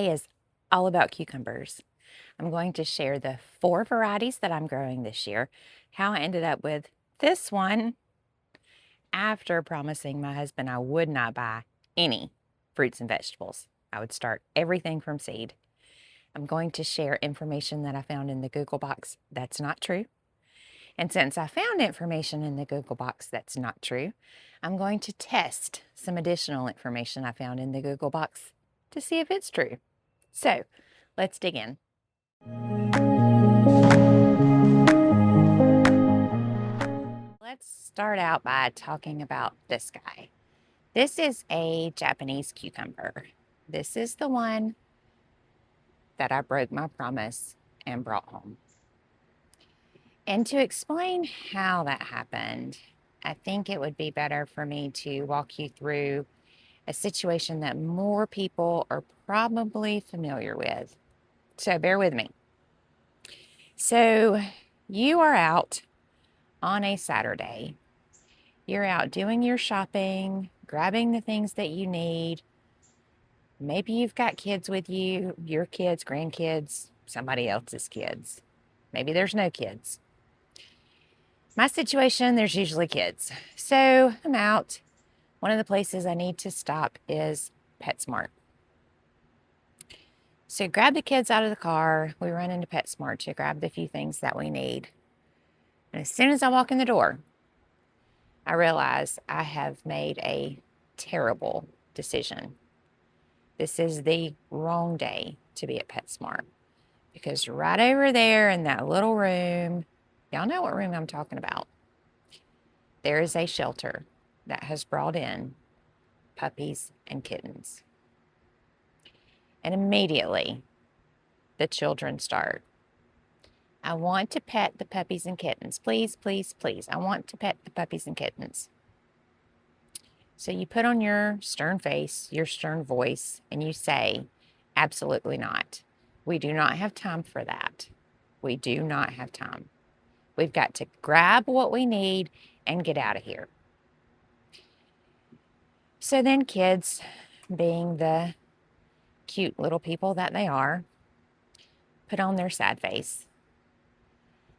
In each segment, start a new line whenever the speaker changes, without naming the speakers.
today is all about cucumbers. I'm going to share the 4 varieties that I'm growing this year, how I ended up with this one after promising my husband I would not buy any fruits and vegetables. I would start everything from seed. I'm going to share information that I found in the Google box that's not true. And since I found information in the Google box that's not true, I'm going to test some additional information I found in the Google box to see if it's true. So let's dig in. Let's start out by talking about this guy. This is a Japanese cucumber. This is the one that I broke my promise and brought home. And to explain how that happened, I think it would be better for me to walk you through a situation that more people are probably familiar with. So bear with me. So you are out on a Saturday. You're out doing your shopping, grabbing the things that you need. Maybe you've got kids with you, your kids, grandkids, somebody else's kids. Maybe there's no kids. My situation, there's usually kids. So I'm out. One of the places I need to stop is PetSmart. So grab the kids out of the car. We run into PetSmart to grab the few things that we need. And as soon as I walk in the door, I realize I have made a terrible decision. This is the wrong day to be at PetSmart because right over there in that little room, y'all know what room I'm talking about, there is a shelter that has brought in puppies and kittens. And immediately the children start. I want to pet the puppies and kittens. Please, please, please. I want to pet the puppies and kittens. So you put on your stern face, your stern voice, and you say, absolutely not. We do not have time for that. We do not have time. We've got to grab what we need and get out of here. So then kids, being the cute little people that they are, put on their sad face.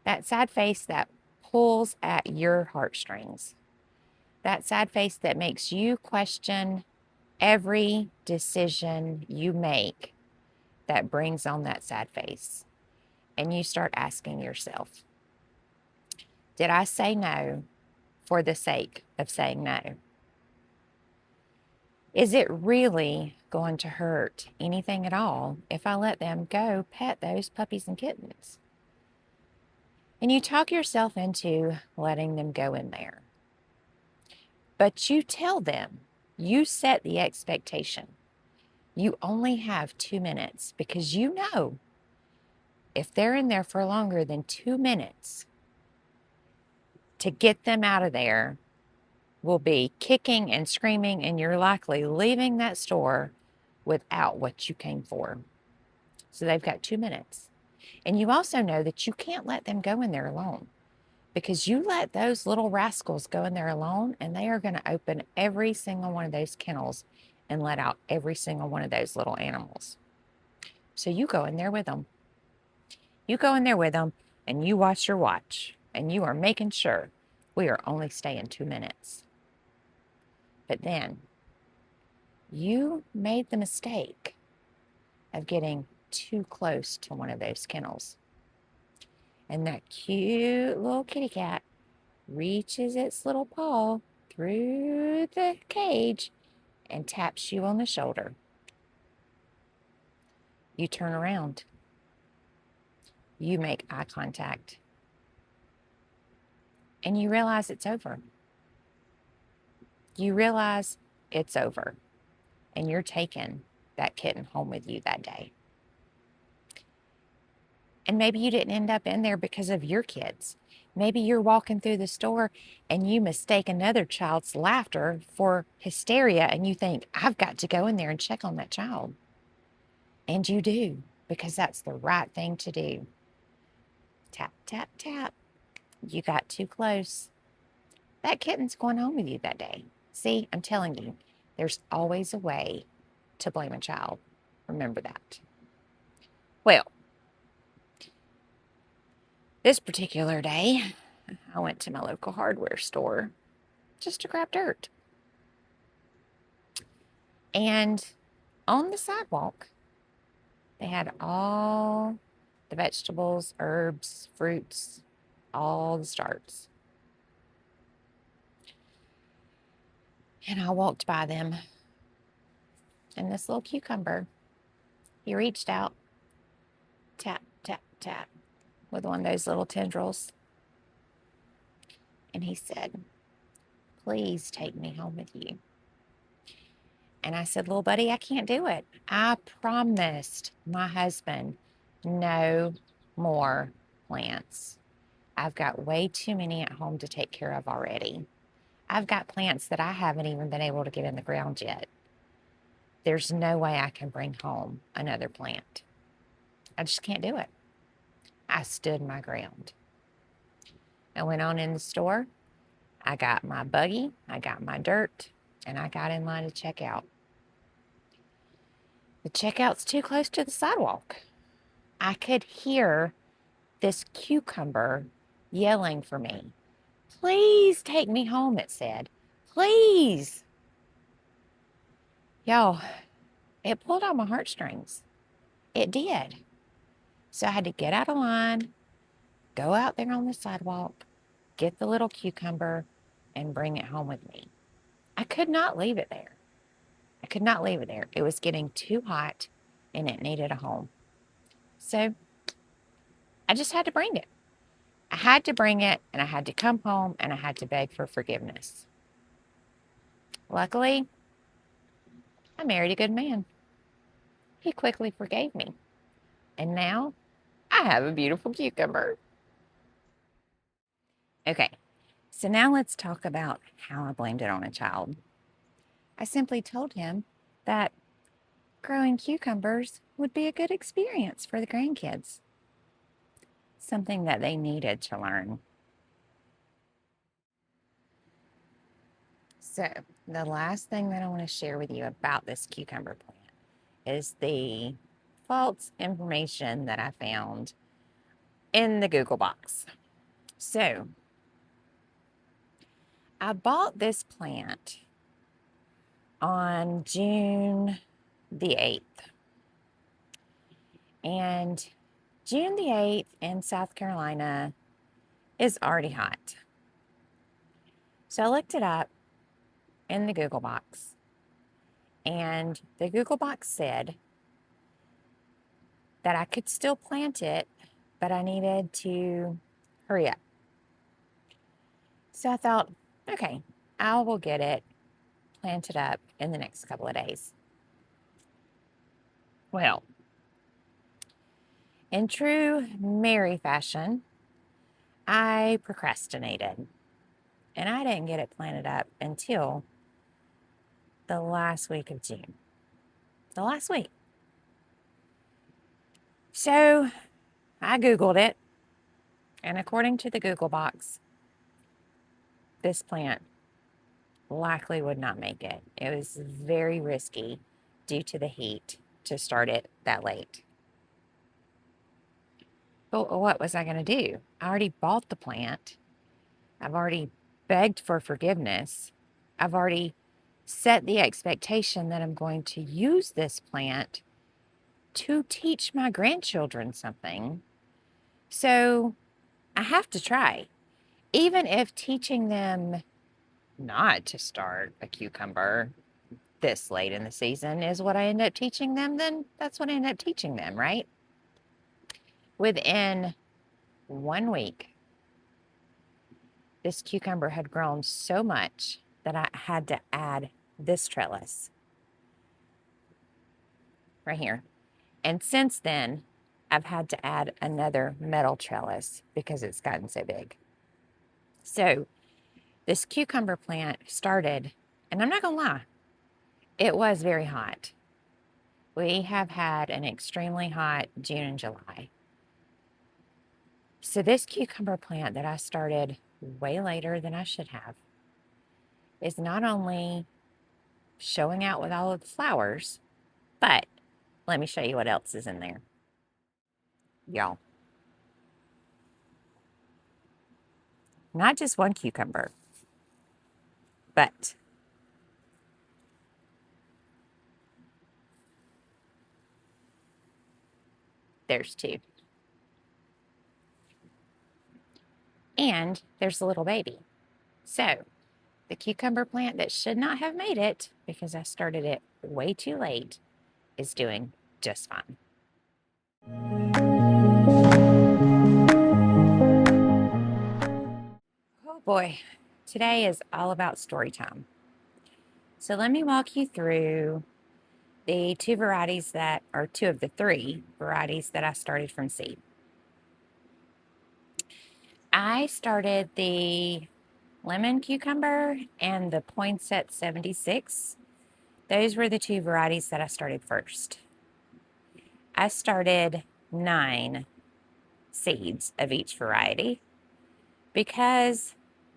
That sad face that pulls at your heartstrings. That sad face that makes you question every decision you make that brings on that sad face. And you start asking yourself, did I say no for the sake of saying no? Is it really going to hurt anything at all if I let them go pet those puppies and kittens? And you talk yourself into letting them go in there. But you tell them, you set the expectation. You only have 2 minutes because you know if they're in there for longer than 2 minutes, to get them out of there will be kicking and screaming, and you're likely leaving that store without what you came for. So they've got 2 minutes. And you also know that you can't let them go in there alone because you let those little rascals go in there alone and they are going to open every single one of those kennels and let out every single one of those little animals. So you go in there with them. You go in there with them and you watch your watch and you are making sure we are only staying 2 minutes. But then you made the mistake of getting too close to one of those kennels. And that cute little kitty cat reaches its little paw through the cage and taps you on the shoulder. You turn around. You make eye contact. And you realize it's over. You realize it's over. And you're taking that kitten home with you that day. And maybe you didn't end up in there because of your kids. Maybe you're walking through the store and you mistake another child's laughter for hysteria and you think, I've got to go in there and check on that child. And you do, because that's the right thing to do. Tap, tap, tap. You got too close. That kitten's going home with you that day. See, I'm telling you, there's always a way to blame a child. remember that. Well, this particular day, I went to my local hardware store just to grab dirt. And on the sidewalk, they had all the vegetables, herbs, fruits, all the starts. And I walked by them, and this little cucumber, he reached out, tap, tap, tap, with one of those little tendrils. And he said, "Please take me home with you." And I said, "Little buddy, I can't do it. I promised my husband no more plants. I've got way too many at home to take care of already. I've got plants that I haven't even been able to get in the ground yet. There's no way I can bring home another plant. I just can't do it." I stood my ground. I went on in the store. I got my buggy, I got my dirt, and I got in line to check out. The checkout's too close to the sidewalk. I could hear this cucumber yelling for me. "Please take me home," it said. "Please." Y'all, it pulled on my heartstrings. It did. So I had to get out of line, go out there on the sidewalk, get the little cucumber, and bring it home with me. I could not leave it there. I could not leave it there. It was getting too hot and it needed a home. So I just had to bring it. I had to bring it, and I had to come home, and I had to beg for forgiveness. Luckily, I married a good man. He quickly forgave me. And now I have a beautiful cucumber. Okay, so now let's talk about how I blamed it on a child. I simply told him that growing cucumbers would be a good experience for the grandkids, something that they needed to learn. So, the last thing that I want to share with you about this cucumber plant is the false information that I found in the Google box. So, I bought this plant on June the 8th. And June the 8th in South Carolina is already hot. So I looked it up in the Google box, and the Google box said that I could still plant it, but I needed to hurry up. So I thought, okay, I will get it planted up in the next couple of days. Well, in true Mary fashion, I procrastinated, and I didn't get it planted up until the last week of June. The last week. So I Googled it, and according to the Google box, this plant likely would not make it. It was very risky due to the heat to start it that late. But what was I going to do? I already bought the plant. I've already begged for forgiveness. I've already set the expectation that I'm going to use this plant to teach my grandchildren something. So I have to try. Even if teaching them not to start a cucumber this late in the season is what I end up teaching them, then that's what I end up teaching them, right? Within 1 week, this cucumber had grown so much that I had to add this trellis right here. And since then, I've had to add another metal trellis because it's gotten so big. So this cucumber plant started, and I'm not gonna lie, it was very hot. We have had an extremely hot June and July. So this cucumber plant that I started way later than I should have is not only showing out with all of the flowers, but Let me show you what else is in there, y'all. Not just one cucumber, but there's two. And there's a little baby. So the cucumber plant that should not have made it because I started it way too late is doing just fine. Oh boy, today is all about story time. So let me walk you through the two varieties that are two of the three varieties that I started from seed. I started the lemon cucumber and the Poinsett 76. Those were the two varieties that I started first. I started 9 seeds of each variety because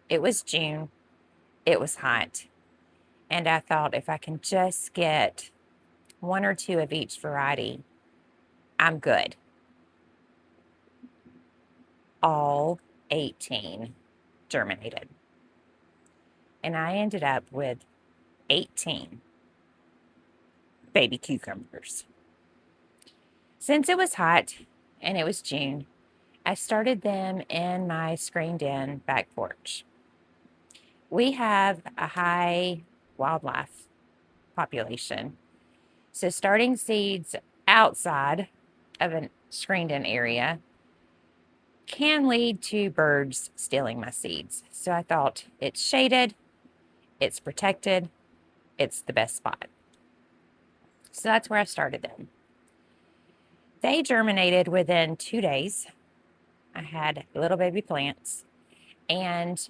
it was June, it was hot, and I thought if I can just get 1 or 2 of each variety, I'm good. All 18 germinated, and I ended up with 18 baby cucumbers. Since it was hot and it was June, I started them in my screened-in back porch. We have a high wildlife population, so starting seeds outside of a screened-in area can lead to birds stealing my seeds. So I thought it's shaded, it's protected, it's the best spot. So that's where I started them. They germinated within 2 days. I had little baby plants, and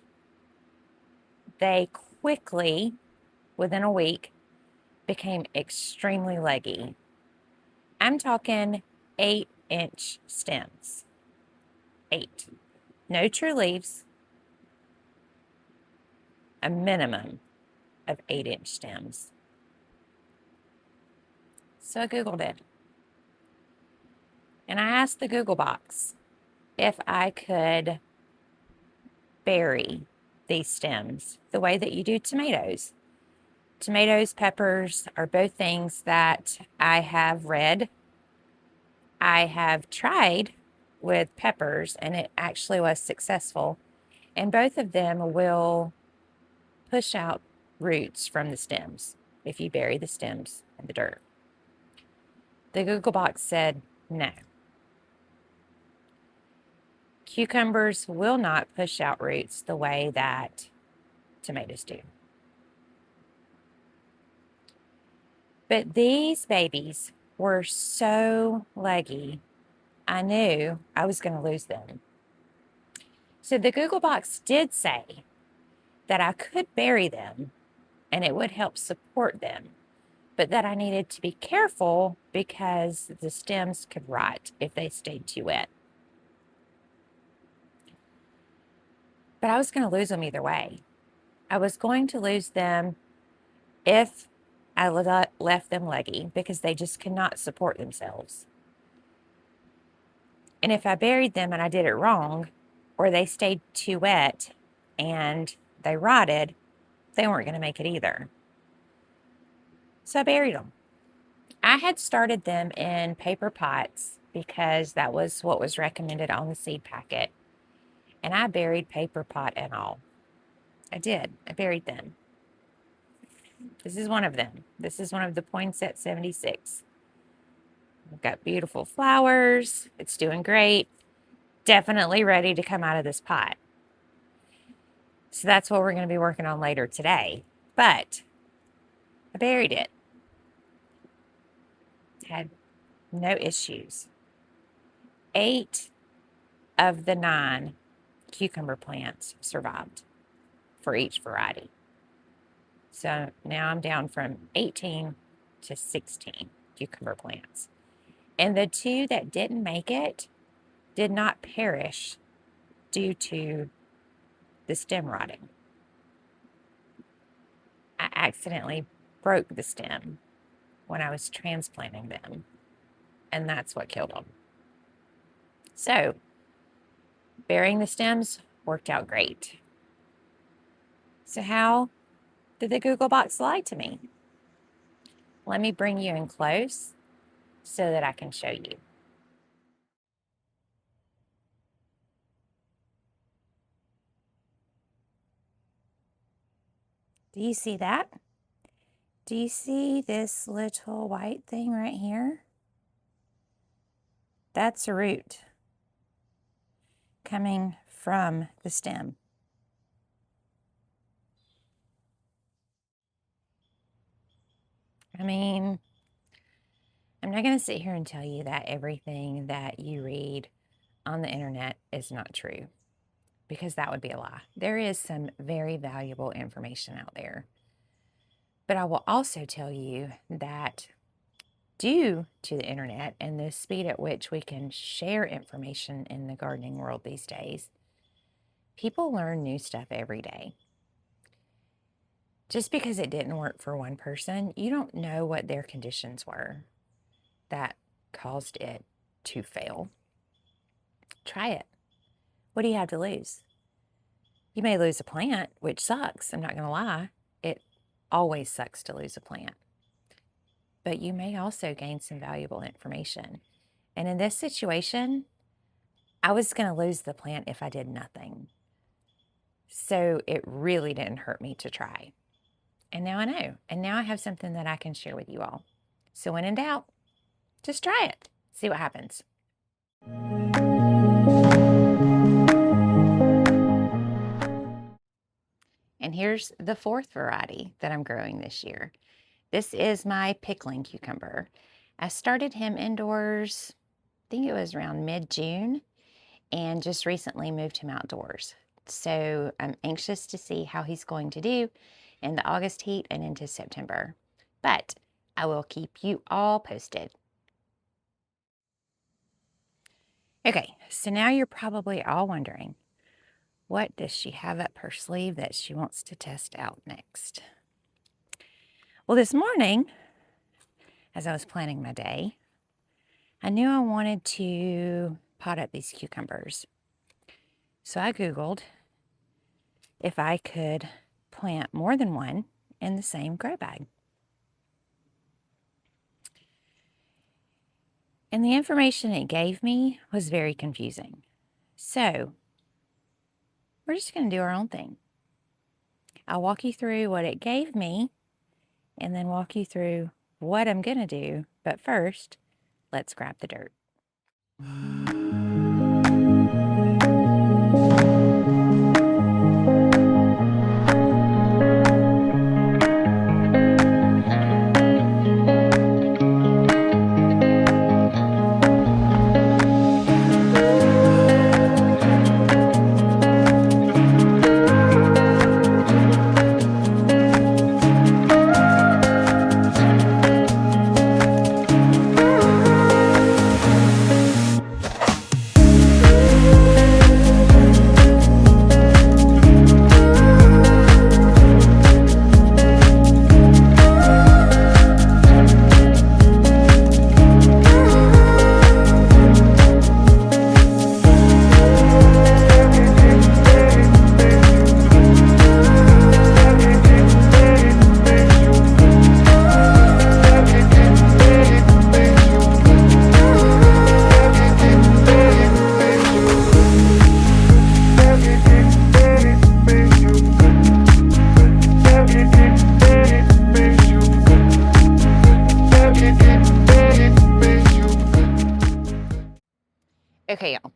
they quickly, within a week, became extremely leggy. I'm talking 8-inch stems. 8. No true leaves, a minimum of 8-inch stems. So I Googled it. And I asked the Google box if I could bury these stems the way that you do tomatoes. Tomatoes, peppers are both things that I have read. I have tried with peppers and it actually was successful. And both of them will push out roots from the stems if you bury the stems in the dirt. The Google box said no. Cucumbers will not push out roots the way that tomatoes do. But these babies were so leggy, I knew I was going to lose them. So the Google box did say that I could bury them and it would help support them, but that I needed to be careful because the stems could rot if they stayed too wet. But I was going to lose them either way. I was going to lose them if I left them leggy because they just cannot support themselves. And if I buried them and I did it wrong, or they stayed too wet and they rotted, they weren't going to make it either. So I buried them. I had started them in paper pots because that was what was recommended on the seed packet. And I buried paper pot and all. I did. I buried them. This is one of them. This is one of the Poinsett 76. I've got beautiful flowers. It's doing great. Definitely ready to come out of this pot. So that's what we're going to be working on later today. But I buried it. Had no issues. 8 of the 9 cucumber plants survived for each variety. So now I'm down from 18 to 16 cucumber plants. And the 2 that didn't make it did not perish due to the stem rotting. I accidentally broke the stem when I was transplanting them. and that's what killed them. So burying the stems worked out great. So how did the Google box lie to me? Let me bring you in close so that I can show you. Do you see that? Do you see this little white thing right here? That's a root coming from the stem. I mean, I'm not going to sit here and tell you that everything that you read on the internet is not true, because that would be a lie. There is some very valuable information out there. But I will also tell you that due to the internet and the speed at which we can share information in the gardening world these days, people learn new stuff every day. Just because it didn't work for one person, you don't know what their conditions were that caused it to fail. Try it. What do you have to lose? You may lose a plant, which sucks. I'm not going to lie. It always sucks to lose a plant. But you may also gain some valuable information. And in this situation, I was going to lose the plant if I did nothing. So it really didn't hurt me to try. And now I know. And now I have something that I can share with you all. So when in doubt, just try it. See what happens. And here's the fourth variety that I'm growing this year. This is my pickling cucumber. I started him indoors, I think it was around mid-June, and just recently moved him outdoors. So I'm anxious to see how he's going to do in the August heat and into September. But I will keep you all posted. Okay, so now you're probably all wondering, what does she have up her sleeve that she wants to test out next? Well, this morning, as I was planning my day, I knew I wanted to pot up these cucumbers. So I Googled if I could plant more than one in the same grow bag. And the information it gave me was very confusing. So we're just going to do our own thing. I'll walk you through what it gave me and then walk you through what I'm going to do. But first, let's grab the dirt. Okay, y'all.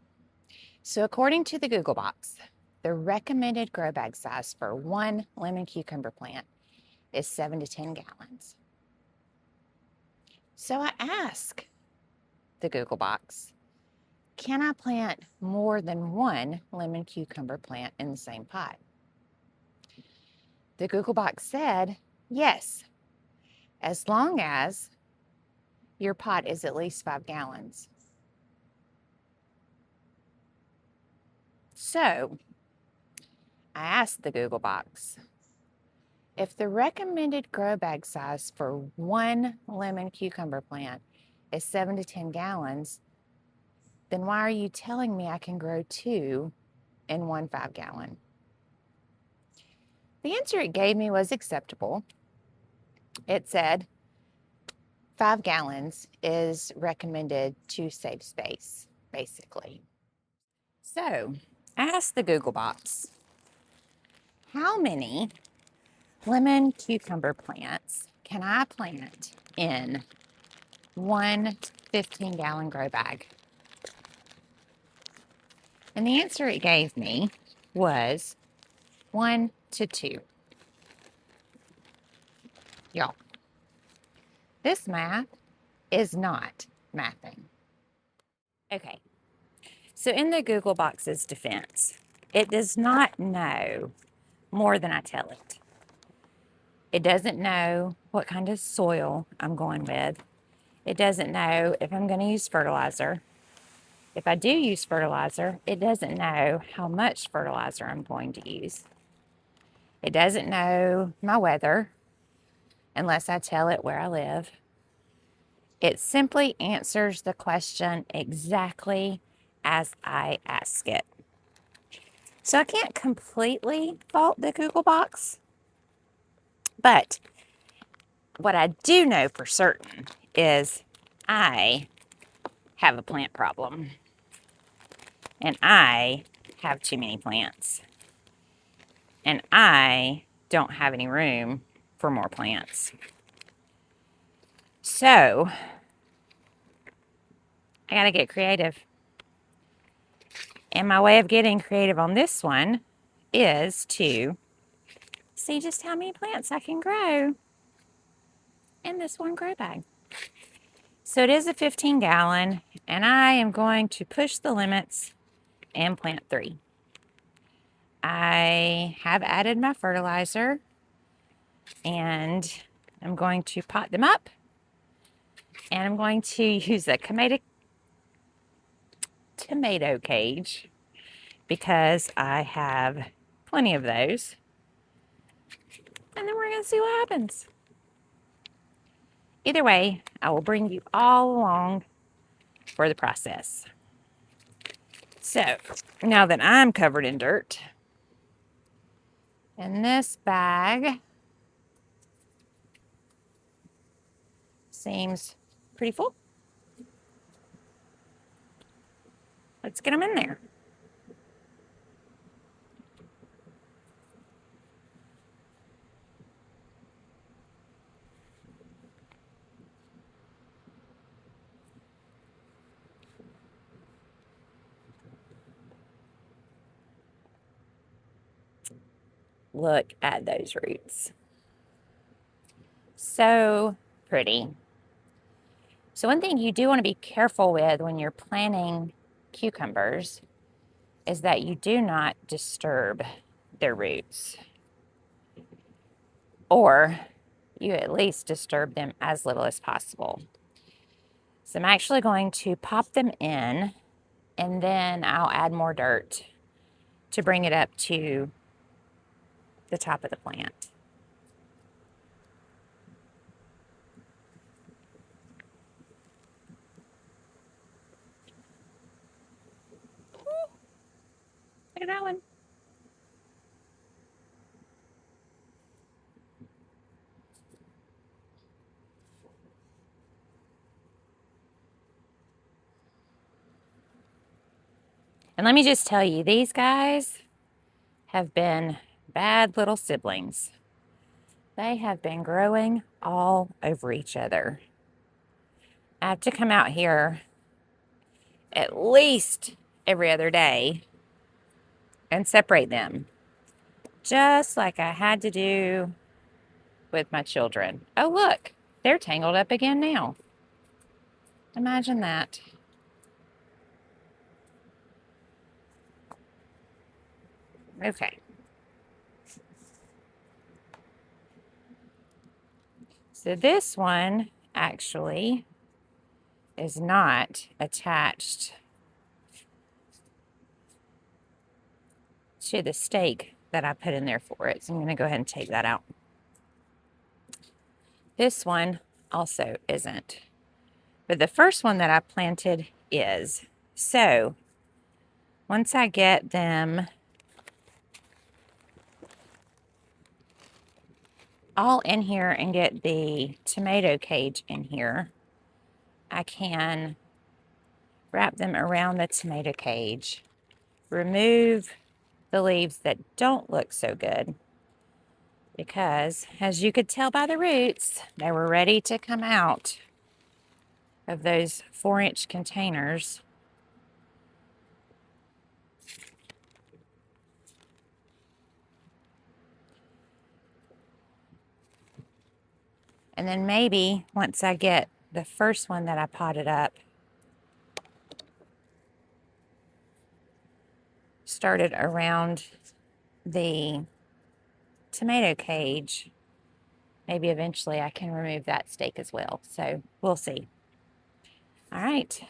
So according to the Google box, the recommended grow bag size for one lemon cucumber plant is 7 to 10 gallons. So I asked the Google box, can I plant more than one lemon cucumber plant in the same pot? The Google box said, yes, as long as your pot is at least 5 gallons. So I asked the Google box, if the recommended grow bag size for one lemon cucumber plant is 7 to 10 gallons, then why are you telling me I can grow 2 in one 5-gallon? The answer it gave me was acceptable. It said 5 gallons is recommended to save space, basically. So I asked the Google box, how many lemon cucumber plants can I plant in one 15-gallon grow bag? And the answer it gave me was 1 to 2. Y'all, this math is not mathing. Okay, so in the Google box's defense, it does not know more than I tell it. It doesn't know what kind of soil I'm going with. It doesn't know if I'm going to use fertilizer. If I do use fertilizer, it doesn't know how much fertilizer I'm going to use. It doesn't know my weather unless I tell it where I live. It simply answers the question exactly as I ask it. So I can't completely fault the Google box, but what I do know for certain is I have a plant problem, and I have too many plants, and I don't have any room for more plants. So I gotta get creative. And my way of getting creative on this one is to see just how many plants I can grow in this one grow bag. So it is a 15-gallon, and I am going to push the limits and plant 3. I have added my fertilizer, and I'm going to pot them up, and I'm going to use a tomato cage because I have plenty of those. And then we're going to see what happens. Either way, I will bring you all along for the process. So now that I'm covered in dirt, and this bag seems pretty full, let's get them in there. Look at those roots. So pretty. So one thing you do want to be careful with when you're planting cucumbers is that you do not disturb their roots. Or you at least disturb them as little as possible. So I'm actually going to pop them in, and then I'll add more dirt to bring it up to the top of the plant. Look at that one. And let me just tell you, these guys have been bad little siblings. They have been growing all over each other. I have to come out here at least every other day and separate them, just like I had to do with my children. Oh, look, they're tangled up again now. Imagine that. Okay. So this one actually is not attached to the stake that I put in there for it. So I'm going to go ahead and take that out. This one also isn't But the first one that I planted is. So once I get them all in here and get the tomato cage in here, I can wrap them around the tomato cage, remove the leaves that don't look so good, because as you could tell by the roots, they were ready to come out of those 4-inch containers. And then maybe once I get the first one that I potted up started around the tomato cage, maybe eventually I can remove that stake as well. So we'll see. All right.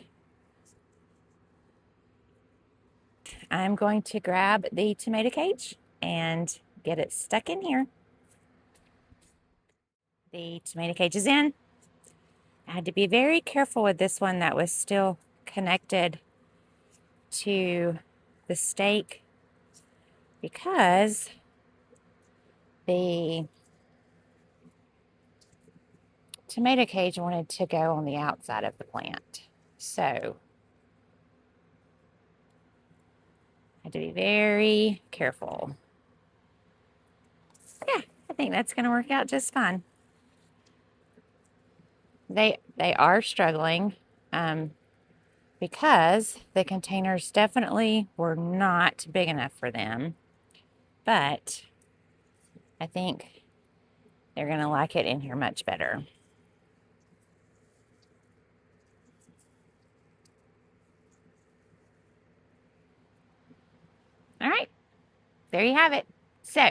I'm going to grab the tomato cage and get it stuck in here. The tomato cage is in. I had to be very careful with this one that was still connected to the stake because the tomato cage wanted to go on the outside of the plant. So I had to be very careful. Yeah, I think that's going to work out just fine. They are struggling because the containers definitely were not big enough for them. But I think they're going to like it in here much better. All right, there you have it. So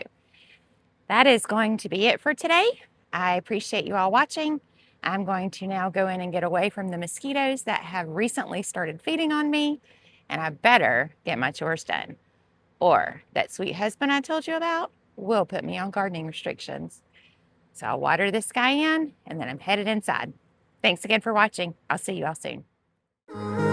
that is going to be it for today. I appreciate you all watching. I'm going to now go in and get away from the mosquitoes that have recently started feeding on me, and I better get my chores done, or that sweet husband I told you about will put me on gardening restrictions. So I'll water this guy in, and then I'm headed inside. Thanks again for watching. I'll see you all soon.